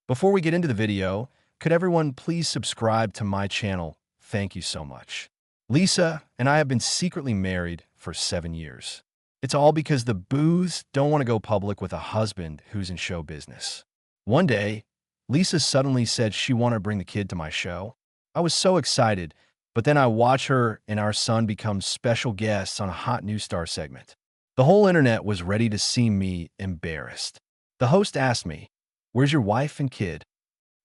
Before we get into the video, could everyone please subscribe to my channel? Thank you so much. Lisa and I have been secretly married for 7 years. It's all because the Booths don't want to go public with a husband who's in show business. One day, Lisa suddenly said she wanted to bring the kid to my show. I was so excited, but then I watched her and our son become special guests on a hot new star segment. The whole internet was ready to see me embarrassed. The host asked me, "Where's your wife and kid?"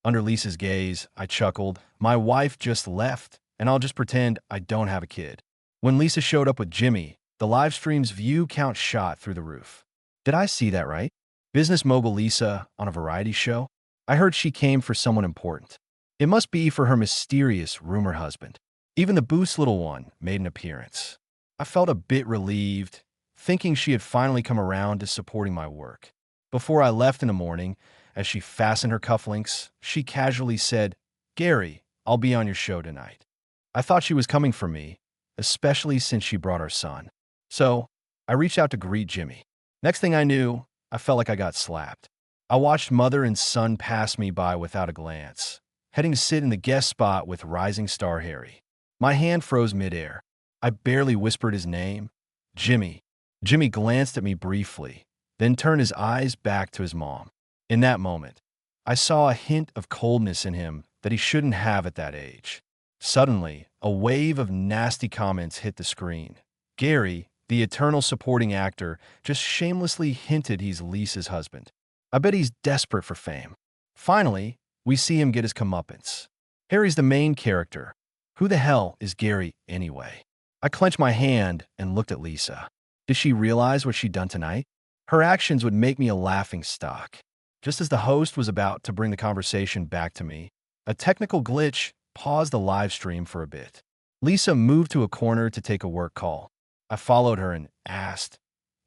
Under Lisa's gaze, I chuckled. My wife just left, and I'll just pretend I don't have a kid. When Lisa showed up with Jimmy, the live stream's view count shot through the roof. Did I see that right? Business mogul Lisa on a variety show? I heard she came for someone important. It must be for her mysterious rumor husband. Even the Booth's little one made an appearance. I felt a bit relieved, thinking she had finally come around to supporting my work. Before I left in the morning, as she fastened her cufflinks, she casually said, "Gary, I'll be on your show tonight." I thought she was coming for me, especially since she brought our son. So I reached out to greet Jimmy. Next thing I knew, I felt like I got slapped. I watched mother and son pass me by without a glance, heading to sit in the guest spot with rising star Harry. My hand froze midair. I barely whispered his name. Jimmy. Jimmy glanced at me briefly, then turned his eyes back to his mom. In that moment, I saw a hint of coldness in him that he shouldn't have at that age. Suddenly, a wave of nasty comments hit the screen. Gary, the eternal supporting actor, just shamelessly hinted he's Lisa's husband. I bet he's desperate for fame. Finally, we see him get his comeuppance. Harry's the main character. Who the hell is Gary anyway? I clenched my hand and looked at Lisa. Did she realize what she'd done tonight? Her actions would make me a laughing stock. Just as the host was about to bring the conversation back to me, a technical glitch paused the live stream for a bit. Lisa moved to a corner to take a work call. I followed her and asked,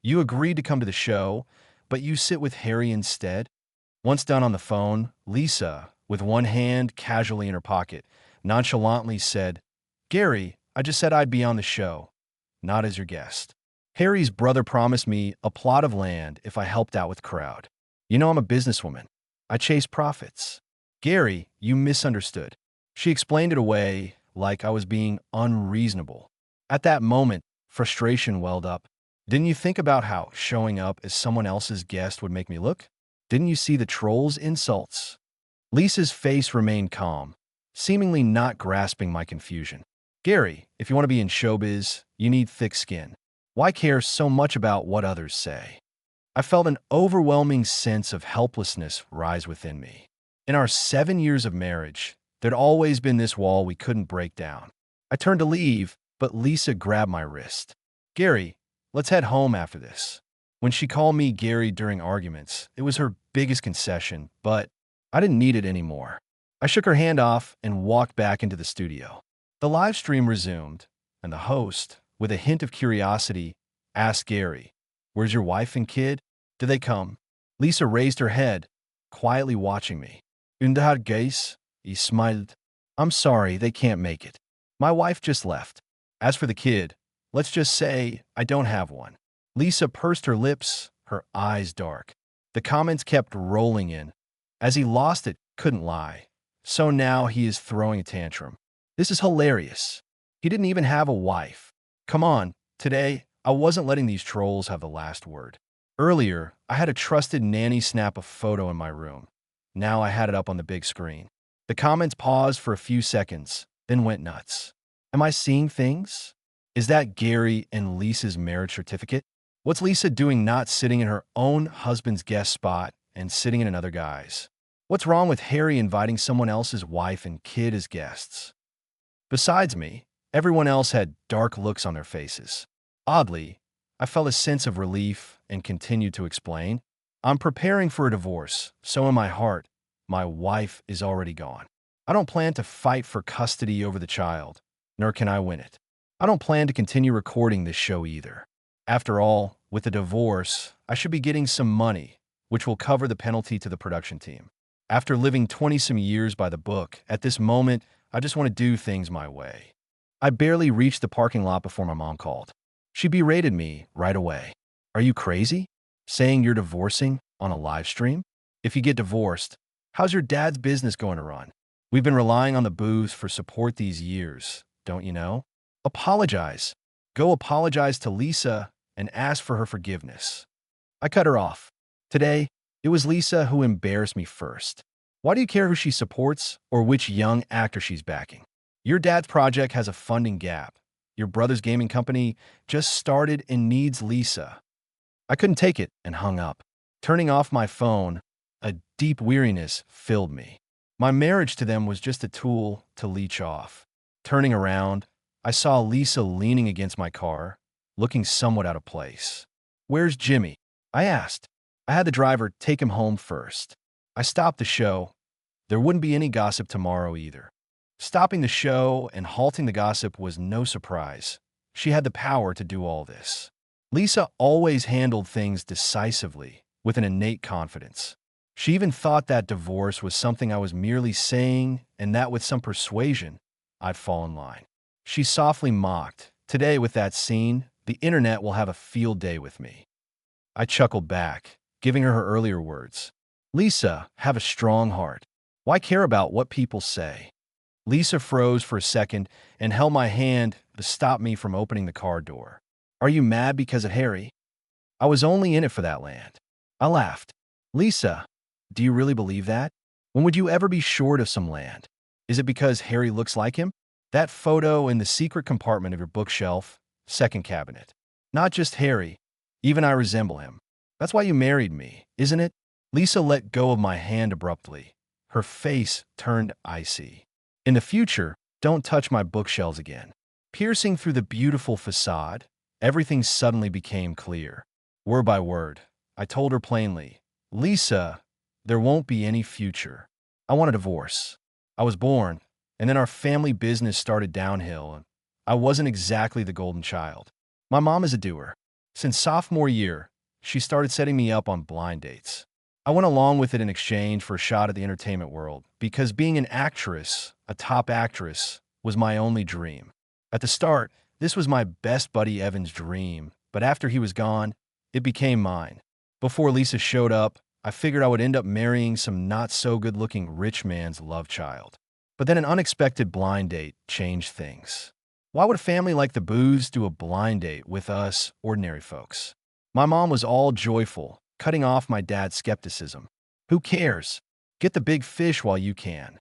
"You agreed to come to the show, but you sit with Harry instead?" Once done on the phone, Lisa, with one hand casually in her pocket, nonchalantly said, "Gary, I just said I'd be on the show, not as your guest. Harry's brother promised me a plot of land if I helped out with crowd. You know I'm a businesswoman. I chase profits." "Gary, you misunderstood." She explained it away like I was being unreasonable. At that moment, frustration welled up. Didn't you think about how showing up as someone else's guest would make me look? Didn't you see the trolls' insults? Lisa's face remained calm, seemingly not grasping my confusion. "Gary, if you want to be in showbiz, you need thick skin. Why care so much about what others say?" I felt an overwhelming sense of helplessness rise within me. In our 7 years of marriage, there'd always been this wall we couldn't break down. I turned to leave, but Lisa grabbed my wrist. "Gary, let's head home after this." When she called me Gary during arguments, it was her biggest concession, but I didn't need it anymore. I shook her hand off and walked back into the studio. The live stream resumed, and the host, with a hint of curiosity, asked Gary, "Where's your wife and kid? Did they come?" Lisa raised her head, quietly watching me. "In that case," he smiled, "I'm sorry they can't make it. My wife just left. As for the kid, let's just say I don't have one." Lisa pursed her lips, her eyes dark. The comments kept rolling in. As he lost it, couldn't lie. So now he is throwing a tantrum. This is hilarious. He didn't even have a wife. Come on, today, I wasn't letting these trolls have the last word. Earlier, I had a trusted nanny snap a photo in my room. Now I had it up on the big screen. The comments paused for a few seconds, then went nuts. Am I seeing things? Is that Gary and Lisa's marriage certificate? What's Lisa doing not sitting in her own husband's guest spot and sitting in another guy's? What's wrong with Harry inviting someone else's wife and kid as guests? Besides me, everyone else had dark looks on their faces. Oddly, I felt a sense of relief and continued to explain. "I'm preparing for a divorce, so in my heart, my wife is already gone. I don't plan to fight for custody over the child, nor can I win it. I don't plan to continue recording this show either. After all, with a divorce, I should be getting some money, which will cover the penalty to the production team. After living 20-some years by the book, at this moment, I just want to do things my way." I barely reached the parking lot before my mom called. She berated me right away. "Are you crazy? Saying you're divorcing on a live stream? If you get divorced, How's your dad's business going to run? We've been relying on the booze for support these years, don't you know? Apologize. Go apologize to Lisa and ask for her forgiveness. I cut her off. Today, it was Lisa who embarrassed me first. Why do you care who she supports or which young actor she's backing? Your dad's project has a funding gap. Your brother's gaming company just started and needs Lisa. I couldn't take it and hung up. Turning off my phone, a deep weariness filled me. My marriage to them was just a tool to leech off. Turning around, I saw Lisa leaning against my car, looking somewhat out of place. "Where's Jimmy?" I asked. I had the driver take him home first. I stopped the show. There wouldn't be any gossip tomorrow either. Stopping the show and halting the gossip was no surprise. She had the power to do all this. Lisa always handled things decisively, with an innate confidence. She even thought that divorce was something I was merely saying and that with some persuasion, I'd fall in line. She softly mocked, "Today with that scene, the internet will have a field day with me." I chuckled back, giving her earlier words. "Lisa, have a strong heart. Why care about what people say?" Lisa froze for a second and held my hand to stop me from opening the car door. "Are you mad because of Harry?" "I was only in it for that land." I laughed. "Lisa, do you really believe that? When would you ever be short of some land? Is it because Harry looks like him? That photo in the secret compartment of your bookshelf, second cabinet. Not just Harry, even I resemble him. That's why you married me, isn't it?" Lisa let go of my hand abruptly. Her face turned icy. "In the future, don't touch my bookshelves again." Piercing through the beautiful facade, everything suddenly became clear. Word by word, I told her plainly, "Lisa, there won't be any future. I want a divorce. I was born, and then our family business started downhill, and I wasn't exactly the golden child. My mom is a doer. Since sophomore year, she started setting me up on blind dates. I went along with it in exchange for a shot at the entertainment world, because being an actress, a top actress, was my only dream. At the start, this was my best buddy Evan's dream, but after he was gone, it became mine. Before Lisa showed up, I figured I would end up marrying some not-so-good-looking rich man's love child. But then an unexpected blind date changed things. Why would a family like the Booths do a blind date with us ordinary folks? My mom was all joyful, cutting off my dad's skepticism. "Who cares? Get the big fish while you can."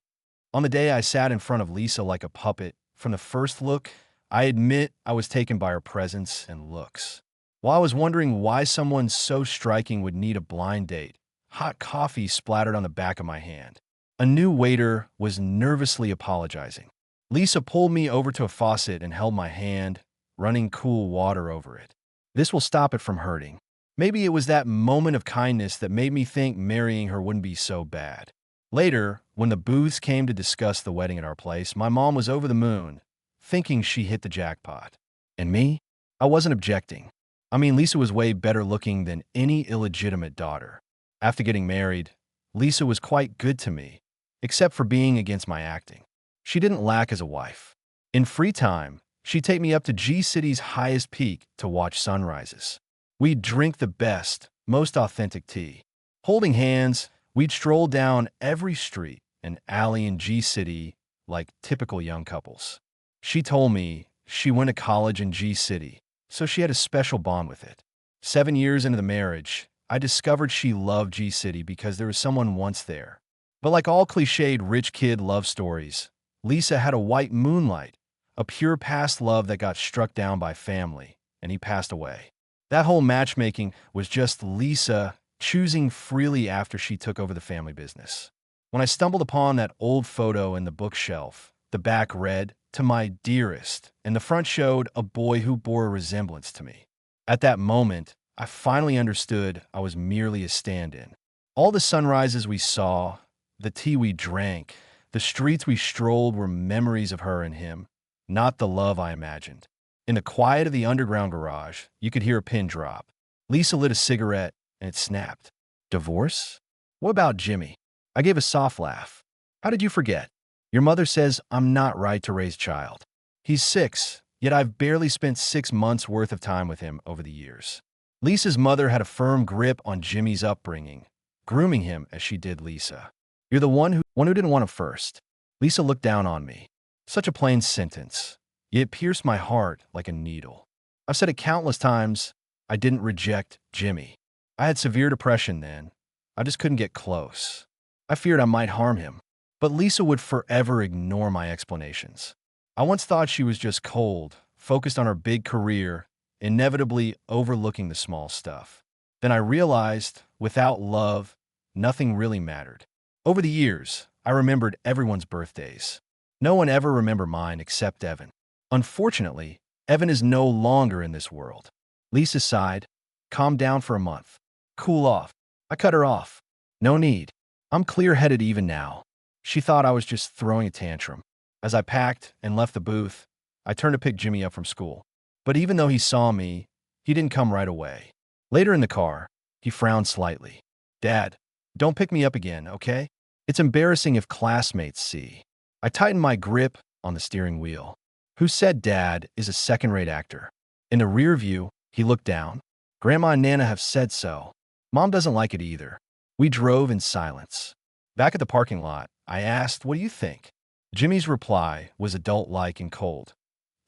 On the day I sat in front of Lisa like a puppet, from the first look, I admit I was taken by her presence and looks. While I was wondering why someone so striking would need a blind date, hot coffee splattered on the back of my hand. A new waiter was nervously apologizing. Lisa pulled me over to a faucet and held my hand, running cool water over it. "This will stop it from hurting." Maybe it was that moment of kindness that made me think marrying her wouldn't be so bad. Later, when the Booths came to discuss the wedding at our place, my mom was over the moon, thinking she hit the jackpot. And me? I wasn't objecting. I mean, Lisa was way better looking than any illegitimate daughter. After getting married, Lisa was quite good to me, except for being against my acting. She didn't lack as a wife. In free time, she'd take me up to G-City's highest peak to watch sunrises. We'd drink the best, most authentic tea. Holding hands, we'd stroll down every street and alley in G-City like typical young couples. She told me she went to college in G-City, so she had a special bond with it. 7 years into the marriage, I discovered she loved G-City because there was someone once there. But like all cliched rich kid love stories, Lisa had a white moonlight, a pure past love that got struck down by family, and he passed away. That whole matchmaking was just Lisa choosing freely after she took over the family business. When I stumbled upon that old photo in the bookshelf, the back read, "To my dearest," and the front showed a boy who bore a resemblance to me. At that moment, I finally understood I was merely a stand-in. All the sunrises we saw, the tea we drank, the streets we strolled were memories of her and him, not the love I imagined. In the quiet of the underground garage, you could hear a pin drop. Lisa lit a cigarette, and it snapped. "Divorce? What about Jimmy?" I gave a soft laugh. "How did you forget? Your mother says I'm not right to raise child. He's 6, yet I've barely spent 6 months' worth of time with him over the years." Lisa's mother had a firm grip on Jimmy's upbringing, grooming him as she did Lisa. You're the one who didn't want him first. Lisa looked down on me. Such a plain sentence, yet it pierced my heart like a needle. I've said it countless times. I didn't reject Jimmy. I had severe depression then. I just couldn't get close. I feared I might harm him. But Lisa would forever ignore my explanations. I once thought she was just cold, focused on her big career, inevitably overlooking the small stuff. Then I realized, without love, nothing really mattered. Over the years, I remembered everyone's birthdays. No one ever remembered mine except Evan. Unfortunately, Evan is no longer in this world. Lisa sighed. Calm down for a month. Cool off. I cut her off. No need. I'm clear-headed even now. She thought I was just throwing a tantrum. As I packed and left the booth, I turned to pick Jimmy up from school. But even though he saw me, he didn't come right away. Later in the car, he frowned slightly. Dad, don't pick me up again, okay? It's embarrassing if classmates see. I tightened my grip on the steering wheel. Who said Dad is a second-rate actor? In the rear view, he looked down. Grandma and Nana have said so. Mom doesn't like it either. We drove in silence. Back at the parking lot, I asked, what do you think? Jimmy's reply was adult-like and cold.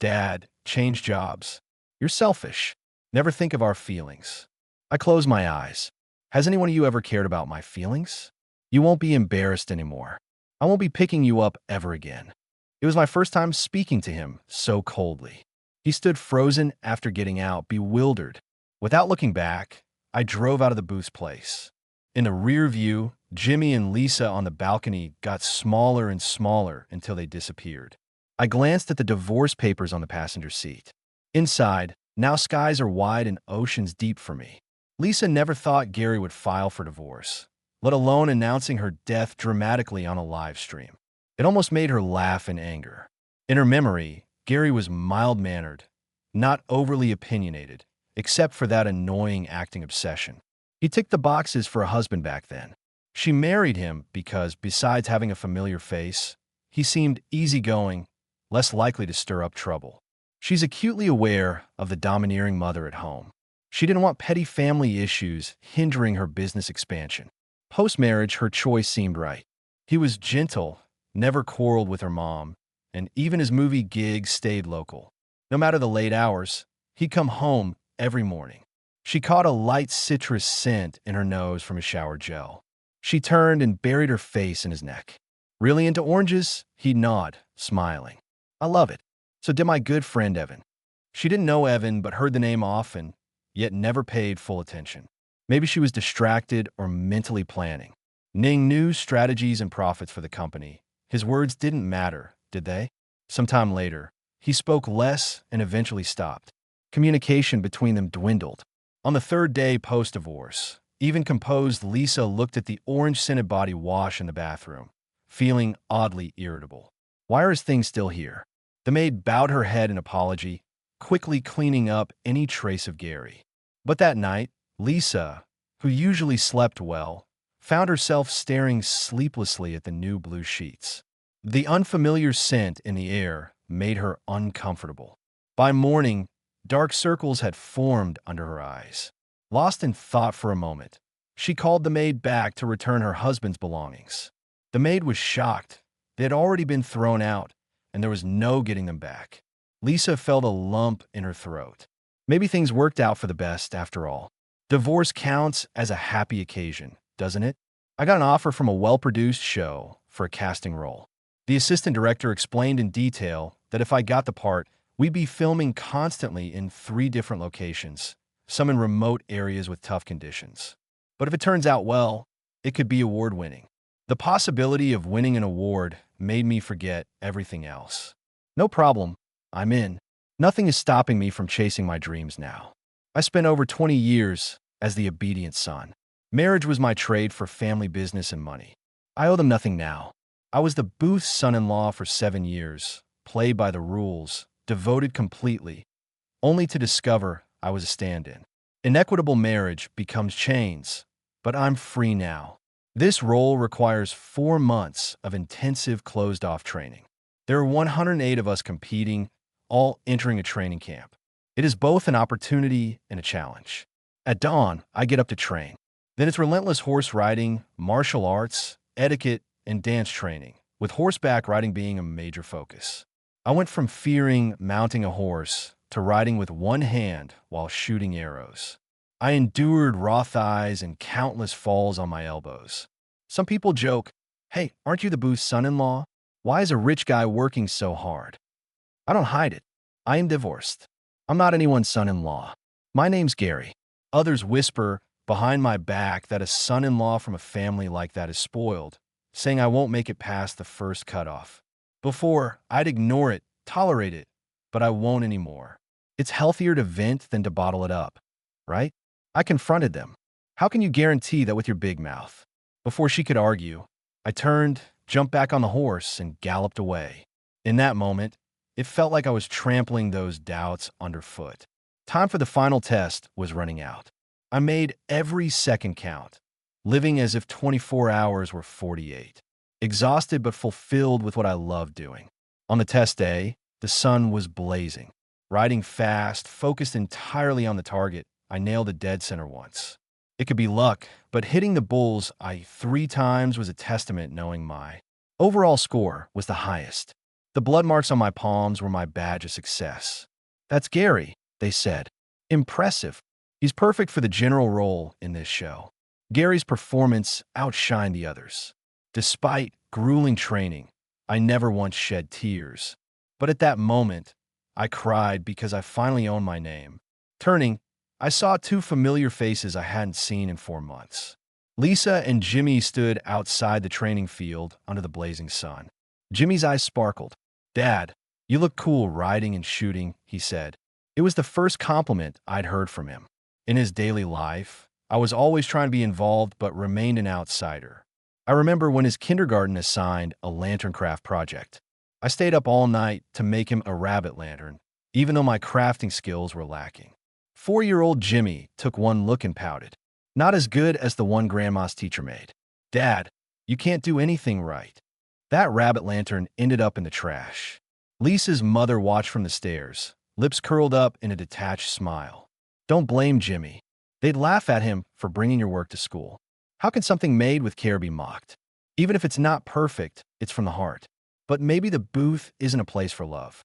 Dad, change jobs. You're selfish. Never think of our feelings. I closed my eyes. Has any one of you ever cared about my feelings? You won't be embarrassed anymore. I won't be picking you up ever again. It was my first time speaking to him so coldly. He stood frozen after getting out, bewildered. Without looking back, I drove out of the booth's place. In the rear view, Jimmy and Lisa on the balcony got smaller and smaller until they disappeared. I glanced at the divorce papers on the passenger seat. Inside, now skies are wide and oceans deep for me. Lisa never thought Gary would file for divorce, let alone announcing her death dramatically on a live stream. It almost made her laugh in anger. In her memory, Gary was mild-mannered, not overly opinionated, except for that annoying acting obsession. He ticked the boxes for a husband back then. She married him because, besides having a familiar face, he seemed easygoing, less likely to stir up trouble. She's acutely aware of the domineering mother at home. She didn't want petty family issues hindering her business expansion. Post-marriage, her choice seemed right. He was gentle, never quarreled with her mom, and even his movie gigs stayed local. No matter the late hours, he'd come home every morning. She caught a light citrus scent in her nose from his shower gel. She turned and buried her face in his neck. Really into oranges? He'd nod, smiling. I love it. So did my good friend Evan. She didn't know Evan but heard the name often, yet never paid full attention. Maybe she was distracted or mentally planning. Ning knew strategies and profits for the company. His words didn't matter, did they? Sometime later, he spoke less and eventually stopped. Communication between them dwindled. On the third day post-divorce, even composed Lisa looked at the orange-scented body wash in the bathroom, feeling oddly irritable. Why are his things still here? The maid bowed her head in apology, quickly cleaning up any trace of Gary. But that night, Lisa, who usually slept well, found herself staring sleeplessly at the new blue sheets. The unfamiliar scent in the air made her uncomfortable. By morning, dark circles had formed under her eyes. Lost in thought for a moment, she called the maid back to return her husband's belongings. The maid was shocked. They had already been thrown out, and there was no getting them back. Lisa felt a lump in her throat. Maybe things worked out for the best after all. Divorce counts as a happy occasion, doesn't it? I got an offer from a well-produced show for a casting role. The assistant director explained in detail that if I got the part, we'd be filming constantly in 3 different locations, some in remote areas with tough conditions. But if it turns out well, it could be award-winning. The possibility of winning an award made me forget everything else. No problem, I'm in. Nothing is stopping me from chasing my dreams now. I spent over 20 years as the obedient son. Marriage was my trade for family business and money. I owe them nothing now. I was the booth's son-in-law for 7 years, played by the rules, devoted completely, only to discover I was a stand-in. Inequitable marriage becomes chains, but I'm free now. This role requires 4 months of intensive closed-off training. There are 108 of us competing, all entering a training camp. It is both an opportunity and a challenge. At dawn, I get up to train. Then it's relentless horse riding, martial arts, etiquette, and dance training, with horseback riding being a major focus. I went from fearing mounting a horse to riding with one hand while shooting arrows. I endured raw thighs and countless falls on my elbows. Some people joke, "Hey, aren't you the booth's son-in-law? Why is a rich guy working so hard?" I don't hide it. I am divorced. I'm not anyone's son-in-law. My name's Gary. Others whisper behind my back that a son-in-law from a family like that is spoiled, saying I won't make it past the first cutoff. Before, I'd ignore it, tolerate it, but I won't anymore. It's healthier to vent than to bottle it up, right? I confronted them. How can you guarantee that with your big mouth? Before she could argue, I turned, jumped back on the horse, and galloped away. In that moment, it felt like I was trampling those doubts underfoot. Time for the final test was running out. I made every second count, living as if 24 hours were 48. Exhausted but fulfilled with what I loved doing. On the test day, the sun was blazing. Riding fast, focused entirely on the target, I nailed a dead center once. It could be luck, but hitting the bull's eye 3 times was a testament knowing my overall score was the highest. The blood marks on my palms were my badge of success. "That's Gary," they said. "Impressive. He's perfect for the general role in this show." Gary's performance outshined the others. Despite grueling training, I never once shed tears. But at that moment, I cried because I finally owned my name. Turning, I saw 2 familiar faces I hadn't seen in 4 months. Lisa and Jimmy stood outside the training field under the blazing sun. Jimmy's eyes sparkled. "Dad, you look cool riding and shooting," he said. It was the first compliment I'd heard from him. In his daily life, I was always trying to be involved but remained an outsider. I remember when his kindergarten assigned a lantern craft project. I stayed up all night to make him a rabbit lantern, even though my crafting skills were lacking. 4-year-old Jimmy took one look and pouted. "Not as good as the one Grandma's teacher made." "Dad, you can't do anything right." That rabbit lantern ended up in the trash. Lisa's mother watched from the stairs, lips curled up in a detached smile. "Don't blame Jimmy. They'd laugh at him for bringing your work to school. How can something made with care be mocked? Even if it's not perfect, it's from the heart. But maybe the booth isn't a place for love."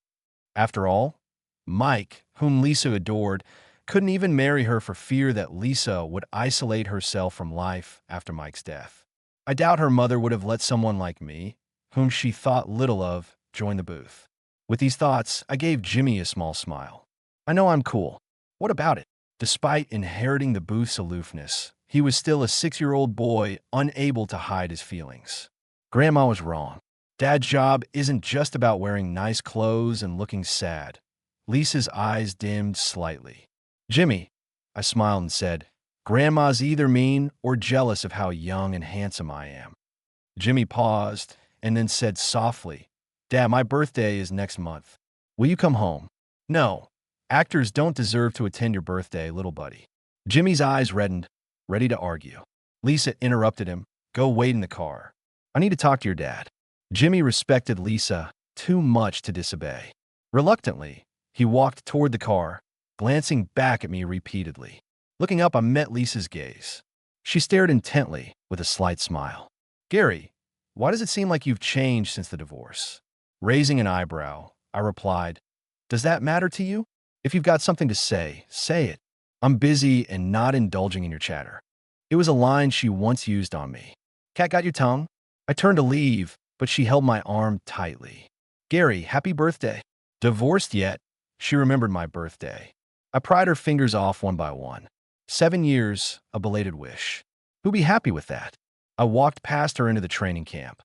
After all, Mike, whom Lisa adored, couldn't even marry her for fear that Lisa would isolate herself from life after Mike's death. I doubt her mother would have let someone like me, whom she thought little of, join the booth. With these thoughts, I gave Jimmy a small smile. "I know I'm cool. What about it?" Despite inheriting the booth's aloofness, he was still a 6-year-old boy unable to hide his feelings. Grandma was wrong. Dad's job isn't just about wearing nice clothes and looking sad. Lisa's eyes dimmed slightly. "Jimmy," I smiled and said, "Grandma's either mean or jealous of how young and handsome I am." Jimmy paused and then said softly, "Dad, my birthday is next month. Will you come home?" "No. Actors don't deserve to attend your birthday, little buddy." Jimmy's eyes reddened, ready to argue. Lisa interrupted him. "Go wait in the car. I need to talk to your dad." Jimmy respected Lisa too much to disobey. Reluctantly, he walked toward the car, glancing back at me repeatedly. Looking up, I met Lisa's gaze. She stared intently with a slight smile. "Gary, why does it seem like you've changed since the divorce?" Raising an eyebrow, I replied, "Does that matter to you? If you've got something to say, say it. I'm busy and not indulging in your chatter." It was a line she once used on me. "Cat got your tongue?" I turned to leave, but she held my arm tightly. "Gary, happy birthday." Divorced yet? She remembered my birthday. I pried her fingers off one by one. 7 years, a belated wish. Who'd be happy with that? I walked past her into the training camp,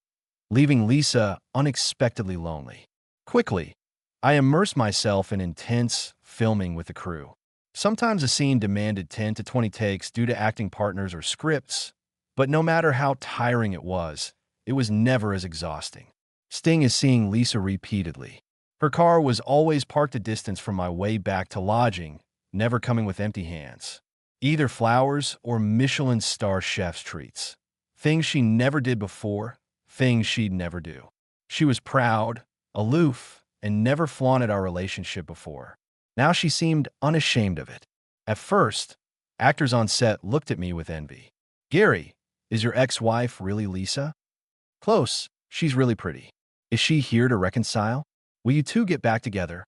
leaving Lisa unexpectedly lonely. Quickly, I immersed myself in intense filming with the crew. Sometimes a scene demanded 10 to 20 takes due to acting partners or scripts, but no matter how tiring it was never as exhausting. Sting is seeing Lisa repeatedly. Her car was always parked a distance from my way back to lodging, never coming with empty hands. Either flowers or Michelin star chef's treats. Things she never did before, things she'd never do. She was proud, aloof, and never flaunted our relationship before. Now she seemed unashamed of it. At first, actors on set looked at me with envy. "Gary, is your ex-wife really Lisa?" Close. She's really pretty. Is she here to reconcile? Will you two get back together?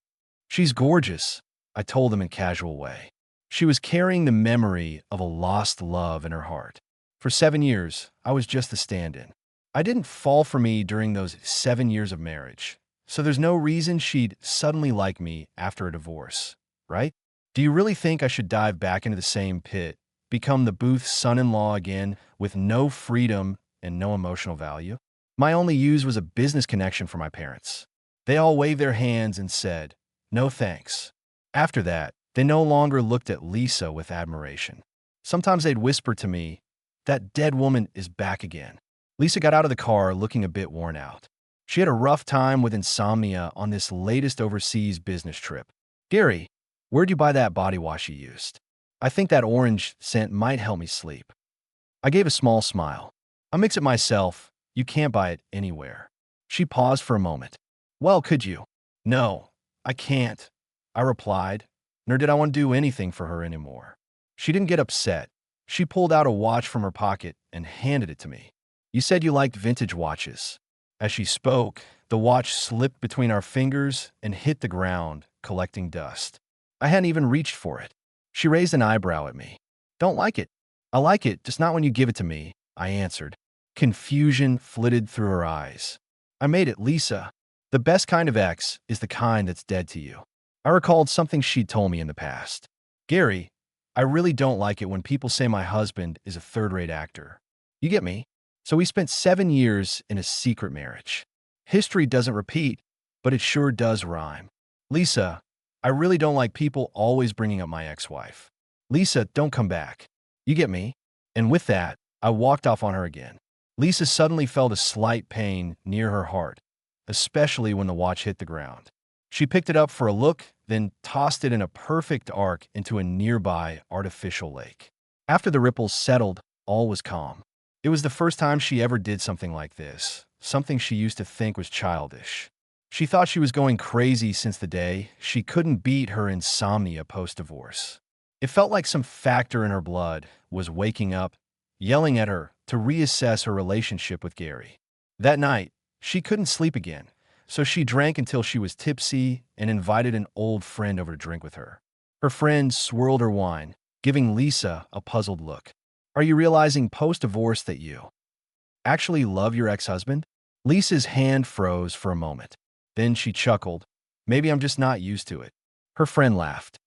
She's gorgeous, I told him in a casual way. She was carrying the memory of a lost love in her heart. For 7 years, I was just the stand-in. I didn't fall for me during those 7 years of marriage, so there's no reason she'd suddenly like me after a divorce, right? Do you really think I should dive back into the same pit, become the Booth's son-in-law again with no freedom and no emotional value? My only use was a business connection for my parents. They all waved their hands and said, "No thanks." After that, they no longer looked at Lisa with admiration. Sometimes they'd whisper to me, "That dead woman is back again." Lisa got out of the car looking a bit worn out. She had a rough time with insomnia on this latest overseas business trip. "Gary, where'd you buy that body wash you used? I think that orange scent might help me sleep." I gave a small smile. "I mix it myself. You can't buy it anywhere." She paused for a moment. "Well, could you?" "No, I can't," I replied, nor did I want to do anything for her anymore. She didn't get upset. She pulled out a watch from her pocket and handed it to me. "You said you liked vintage watches." As she spoke, the watch slipped between our fingers and hit the ground, collecting dust. I hadn't even reached for it. She raised an eyebrow at me. "Don't like it." "I like it, just not when you give it to me," I answered. Confusion flitted through her eyes. "I made it, Lisa. The best kind of ex is the kind that's dead to you." I recalled something she'd told me in the past. "Gary, I really don't like it when people say my husband is a third-rate actor. You get me?" So we spent 7 years in a secret marriage. History doesn't repeat, but it sure does rhyme. "Lisa, I really don't like people always bringing up my ex-wife." "Lisa, don't come back. You get me?" And with that, I walked off on her again. Lisa suddenly felt a slight pain near her heart, especially when the watch hit the ground. She picked it up for a look, then tossed it in a perfect arc into a nearby artificial lake. After the ripples settled, all was calm. It was the first time she ever did something like this, something she used to think was childish. She thought she was going crazy since the day she couldn't beat her insomnia post-divorce. It felt like some factor in her blood was waking up, yelling at her to reassess her relationship with Gary. That night, she couldn't sleep again, so she drank until she was tipsy and invited an old friend over to drink with her. Her friend swirled her wine, giving Lisa a puzzled look. "Are you realizing post-divorce that you actually love your ex-husband?" Lisa's hand froze for a moment. Then she chuckled. "Maybe I'm just not used to it." Her friend laughed.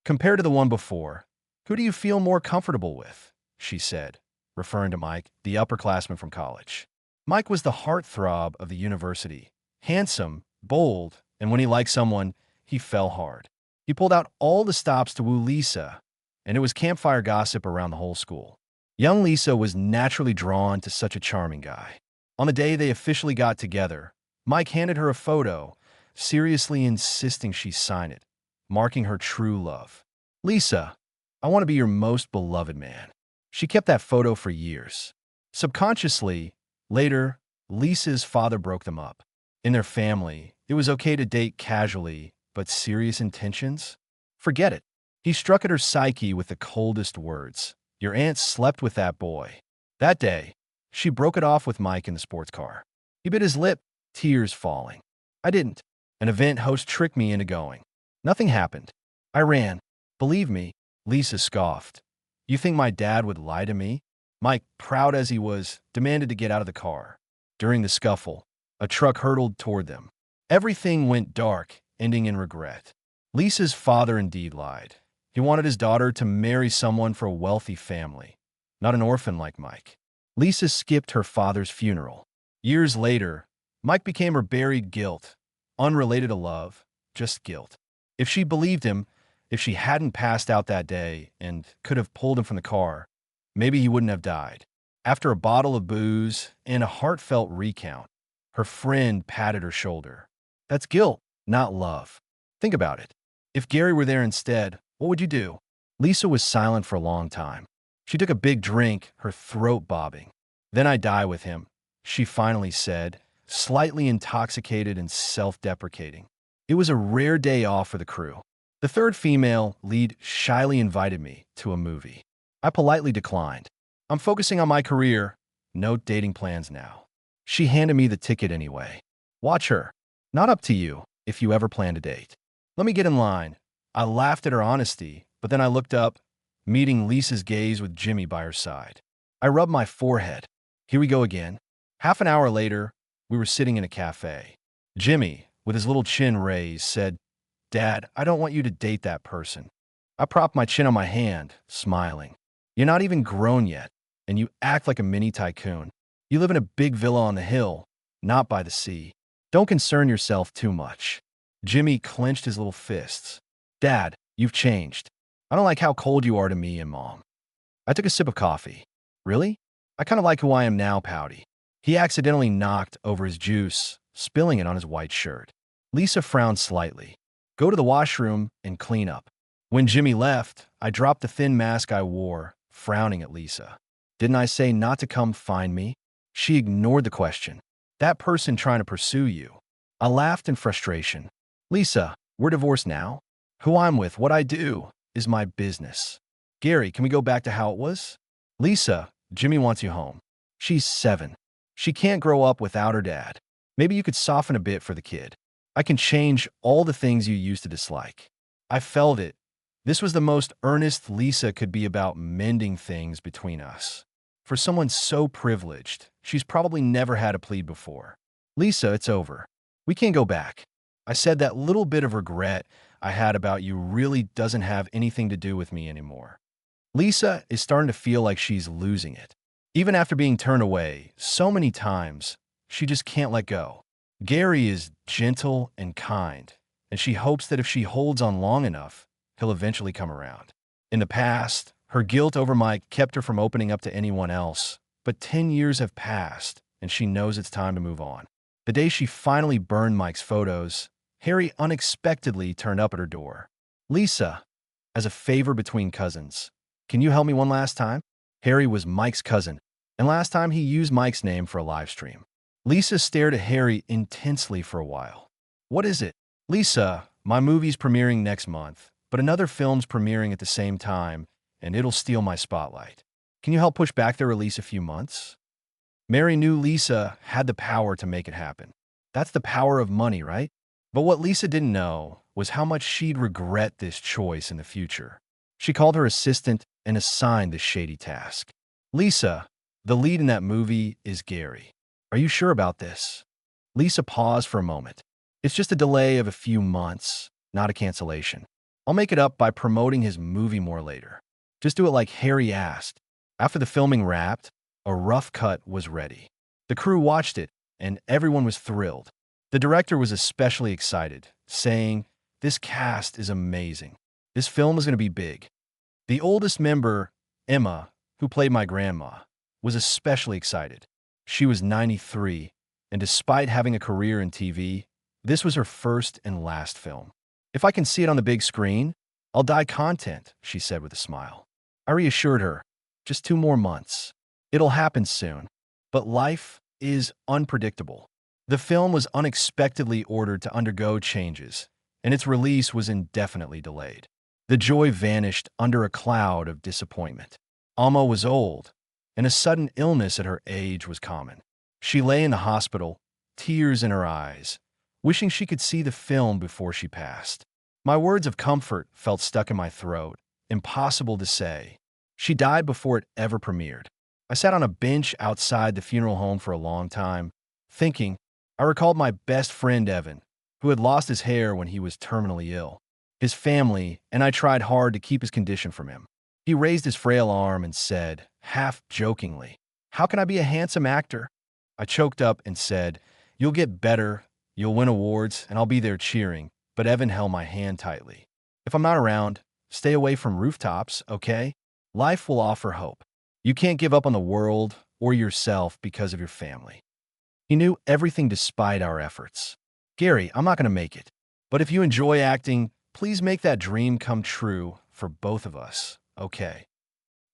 "Compared to the one before, who do you feel more comfortable with?" she said, referring to Mike, the upperclassman from college. Mike was the heartthrob of the university. Handsome, bold, and when he liked someone, he fell hard. He pulled out all the stops to woo Lisa, and it was campfire gossip around the whole school. Young Lisa was naturally drawn to such a charming guy. On the day they officially got together, Mike handed her a photo, seriously insisting she sign it, marking her true love. "Lisa, I want to be your most beloved man." She kept that photo for years. Subconsciously, later, Lisa's father broke them up. In their family, it was okay to date casually, but serious intentions? Forget it. He struck at her psyche with the coldest words. "Your aunt slept with that boy." That day, she broke it off with Mike in the sports car. He bit his lip, tears falling. I didn't. An event host tricked me into going. Nothing happened. I ran. "Believe me," Lisa scoffed. "You think my dad would lie to me?" Mike, proud as he was, demanded to get out of the car. During the scuffle, a truck hurtled toward them. Everything went dark, ending in regret. Lisa's father indeed lied. He wanted his daughter to marry someone from a wealthy family, not an orphan like Mike. Lisa skipped her father's funeral. Years later, Mike became her buried guilt, unrelated to love, just guilt. If she believed him, if she hadn't passed out that day and could have pulled him from the car, maybe he wouldn't have died. After a bottle of booze and a heartfelt recount, her friend patted her shoulder. "That's guilt, not love. Think about it. If Gary were there instead, what would you do?" Lisa was silent for a long time. She took a big drink, her throat bobbing. "Then I die with him," she finally said, slightly intoxicated and self-deprecating. It was a rare day off for the crew. The third female lead shyly invited me to a movie. I politely declined. "I'm focusing on my career. No dating plans now." She handed me the ticket anyway. Watch her. Not up to you, if you ever plan to date. Let me get in line. I laughed at her honesty, but then I looked up, meeting Lisa's gaze with Jimmy by her side. I rubbed my forehead. Here we go again. Half an hour later, we were sitting in a cafe. Jimmy, with his little chin raised, said, "Dad, I don't want you to date that person." I propped my chin on my hand, smiling. "You're not even grown yet, and you act like a mini tycoon. You live in a big villa on the hill, not by the sea. Don't concern yourself too much." Jimmy clenched his little fists. "Dad, you've changed. I don't like how cold you are to me and Mom." I took a sip of coffee. "Really? I kind of like who I am now, Pouty." He accidentally knocked over his juice, spilling it on his white shirt. Lisa frowned slightly. "Go to the washroom and clean up." When Jimmy left, I dropped the thin mask I wore, frowning at Lisa. "Didn't I say not to come find me?" She ignored the question. "That person trying to pursue you." I laughed in frustration. "Lisa, we're divorced now. Who I'm with, what I do, is my business. Gary, can we go back to how it was?" "Lisa, Jimmy wants you home. She's 7. She can't grow up without her dad. Maybe you could soften a bit for the kid. I can change all the things you used to dislike." I felt it. This was the most earnest Lisa could be about mending things between us. For someone so privileged, she's probably never had a plead before. "Lisa, it's over. We can't go back." I said that little bit of regret I had about you really doesn't have anything to do with me anymore. Lisa is starting to feel like she's losing it. Even after being turned away so many times, she just can't let go. Gary is gentle and kind, and she hopes that if she holds on long enough, he'll eventually come around. In the past, her guilt over Mike kept her from opening up to anyone else, but 10 years have passed, and she knows it's time to move on. The day she finally burned Mike's photos, Harry unexpectedly turned up at her door. "Lisa, as a favor between cousins, can you help me one last time?" Harry was Mike's cousin, and last time he used Mike's name for a live stream. Lisa stared at Harry intensely for a while. "What is it?" "Lisa, my movie's premiering next month, but another film's premiering at the same time, and it'll steal my spotlight. Can you help push back their release a few months?" Mary knew Lisa had the power to make it happen. That's the power of money, right? But what Lisa didn't know was how much she'd regret this choice in the future. She called her assistant and assigned this shady task. "Lisa, the lead in that movie is Gary. Are you sure about this?" Lisa paused for a moment. "It's just a delay of a few months, not a cancellation. I'll make it up by promoting his movie more later. Just do it like Harry asked." After the filming wrapped, a rough cut was ready. The crew watched it, and everyone was thrilled. The director was especially excited, saying, "This cast is amazing. This film is going to be big." The oldest member, Emma, who played my grandma, was especially excited. She was 93, and despite having a career in TV, this was her first and last film. "If I can see it on the big screen, I'll die content," she said with a smile. I reassured her, "Just 2 more months. It'll happen soon." But life is unpredictable. The film was unexpectedly ordered to undergo changes, and its release was indefinitely delayed. The joy vanished under a cloud of disappointment. Alma was old, and a sudden illness at her age was common. She lay in the hospital, tears in her eyes, wishing she could see the film before she passed. My words of comfort felt stuck in my throat, impossible to say. She died before it ever premiered. I sat on a bench outside the funeral home for a long time, thinking. I recalled my best friend Evan, who had lost his hair when he was terminally ill. His family and I tried hard to keep his condition from him. He raised his frail arm and said, half jokingly, "How can I be a handsome actor?" I choked up and said, "You'll get better, you'll win awards, and I'll be there cheering." But Evan held my hand tightly. "If I'm not around, stay away from rooftops, okay? Life will offer hope. You can't give up on the world or yourself because of your family." He knew everything despite our efforts. "Gary, I'm not going to make it. But if you enjoy acting, please make that dream come true for both of us, okay?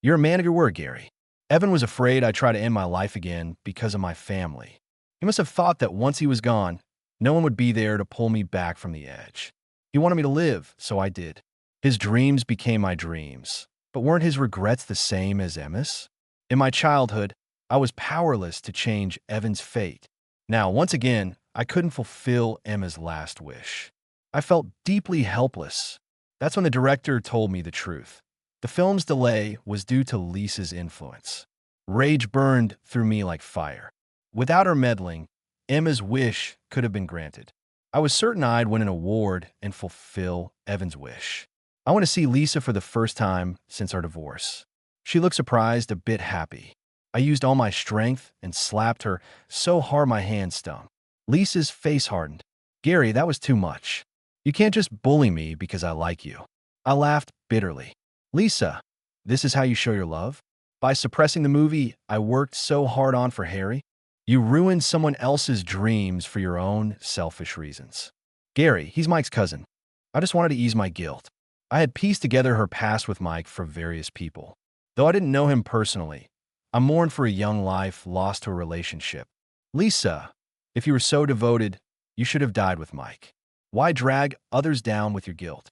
You're a man of your word, Gary." Evan was afraid I'd try to end my life again because of my family. He must have thought that once he was gone, no one would be there to pull me back from the edge. He wanted me to live, so I did. His dreams became my dreams. But weren't his regrets the same as Emma's? In my childhood, I was powerless to change Evan's fate. Now, once again, I couldn't fulfill Emma's last wish. I felt deeply helpless. That's when the director told me the truth. The film's delay was due to Lisa's influence. Rage burned through me like fire. Without her meddling, Emma's wish could have been granted. I was certain I'd win an award and fulfill Evan's wish. I want to see Lisa for the first time since our divorce. She looked surprised, a bit happy. I used all my strength and slapped her so hard my hand stung. Lisa's face hardened. Gary, that was too much. You can't just bully me because I like you. I laughed bitterly. Lisa, this is how you show your love? By suppressing the movie I worked so hard on for Harry? You ruined someone else's dreams for your own selfish reasons. Gary, he's Mike's cousin. I just wanted to ease my guilt. I had pieced together her past with Mike for various people. Though I didn't know him personally, I mourned for a young life lost to a relationship. Lisa, if you were so devoted, you should have died with Mike. Why drag others down with your guilt?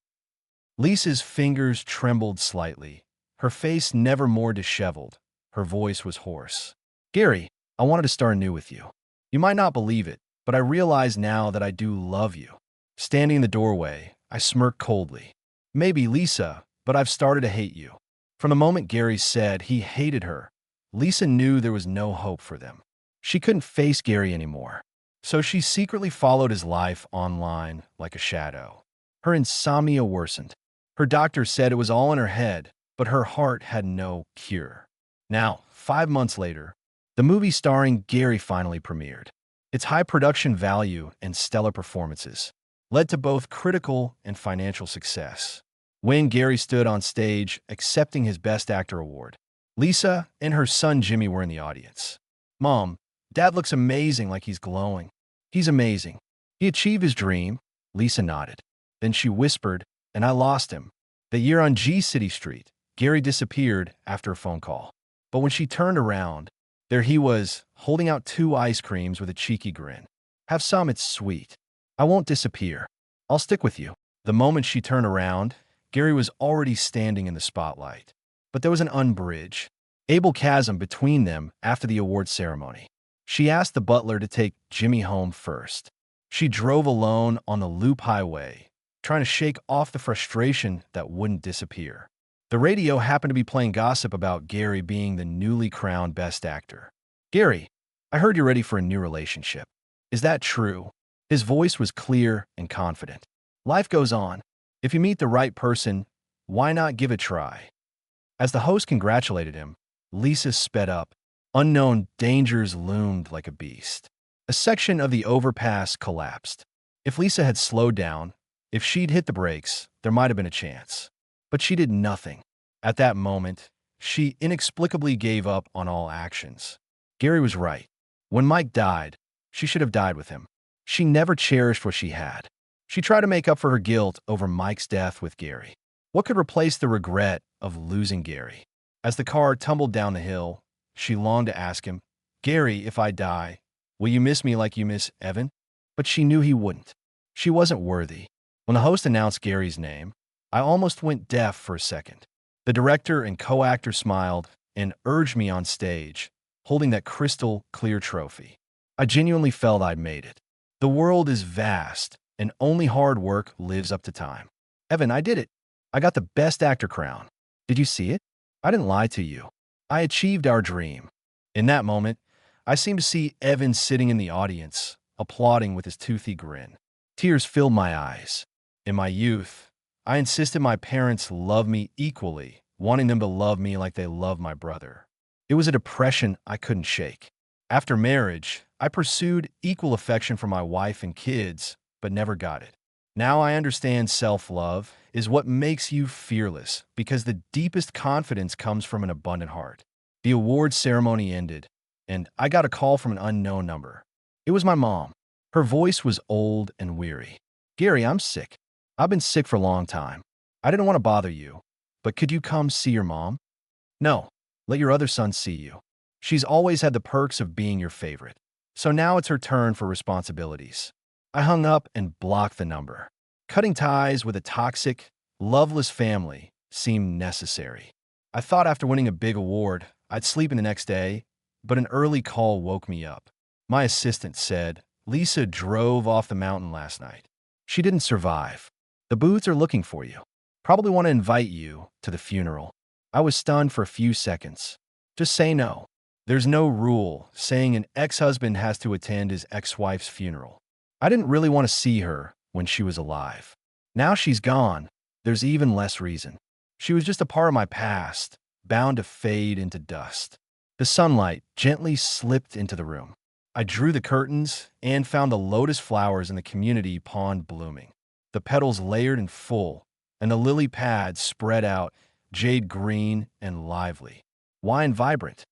Lisa's fingers trembled slightly. Her face never more disheveled. Her voice was hoarse. Gary, I wanted to start anew with you. You might not believe it, but I realize now that I do love you. Standing in the doorway, I smirked coldly. Maybe, Lisa, but I've started to hate you. From the moment Gary said he hated her, Lisa knew there was no hope for them. She couldn't face Gary anymore. So she secretly followed his life online like a shadow. Her insomnia worsened. Her doctor said it was all in her head, but her heart had no cure. Now, 5 months later, the movie starring Gary finally premiered. Its high production value and stellar performances led to both critical and financial success. When Gary stood on stage accepting his Best Actor award, Lisa and her son Jimmy were in the audience. Mom, Dad looks amazing, like he's glowing. He's amazing. He achieved his dream. Lisa nodded. Then she whispered, and I lost him. The year on G City Street, Gary disappeared after a phone call. But when she turned around, there he was, holding out 2 ice creams with a cheeky grin. Have some, it's sweet. I won't disappear. I'll stick with you. The moment she turned around, Gary was already standing in the spotlight. But there was an unbridge, able chasm between them after the award ceremony. She asked the butler to take Jimmy home first. She drove alone on the loop highway, trying to shake off the frustration that wouldn't disappear. The radio happened to be playing gossip about Gary being the newly crowned Best Actor. Gary, I heard you're ready for a new relationship. Is that true? His voice was clear and confident. Life goes on. If you meet the right person, why not give it a try? As the host congratulated him, Lisa sped up. Unknown dangers loomed like a beast. A section of the overpass collapsed. If Lisa had slowed down, if she'd hit the brakes, there might have been a chance. But she did nothing. At that moment, she inexplicably gave up on all actions. Gary was right. When Mike died, she should have died with him. She never cherished what she had. She tried to make up for her guilt over Mike's death with Gary. What could replace the regret of losing Gary? As the car tumbled down the hill, she longed to ask him, Gary, if I die, will you miss me like you miss Evan? But she knew he wouldn't. She wasn't worthy. When the host announced Gary's name, I almost went deaf for a second. The director and co-actor smiled and urged me on stage, holding that crystal clear trophy. I genuinely felt I'd made it. The world is vast, and only hard work lives up to time. Evan, I did it. I got the Best Actor crown. Did you see it? I didn't lie to you. I achieved our dream. In that moment, I seemed to see Evan sitting in the audience, applauding with his toothy grin. Tears filled my eyes. In my youth, I insisted my parents love me equally, wanting them to love me like they loved my brother. It was a depression I couldn't shake. After marriage, I pursued equal affection for my wife and kids, but never got it. Now I understand self-love is what makes you fearless, because the deepest confidence comes from an abundant heart. The award ceremony ended, and I got a call from an unknown number. It was my mom. Her voice was old and weary. Gary, I'm sick. I've been sick for a long time. I didn't want to bother you, but could you come see your mom? No, let your other son see you. She's always had the perks of being your favorite. So now it's her turn for responsibilities. I hung up and blocked the number. Cutting ties with a toxic, loveless family seemed necessary. I thought after winning a big award, I'd sleep in the next day, but an early call woke me up. My assistant said, "Lisa drove off the mountain last night. She didn't survive. The booths are looking for you. Probably want to invite you to the funeral." I was stunned for a few seconds. Just say no. There's no rule saying an ex-husband has to attend his ex-wife's funeral. I didn't really want to see her when she was alive. Now she's gone. There's even less reason. She was just a part of my past, bound to fade into dust. The sunlight gently slipped into the room. I drew the curtains and found the lotus flowers in the community pond blooming. The petals layered and full, and the lily pads spread out, jade green and lively. Wine vibrant.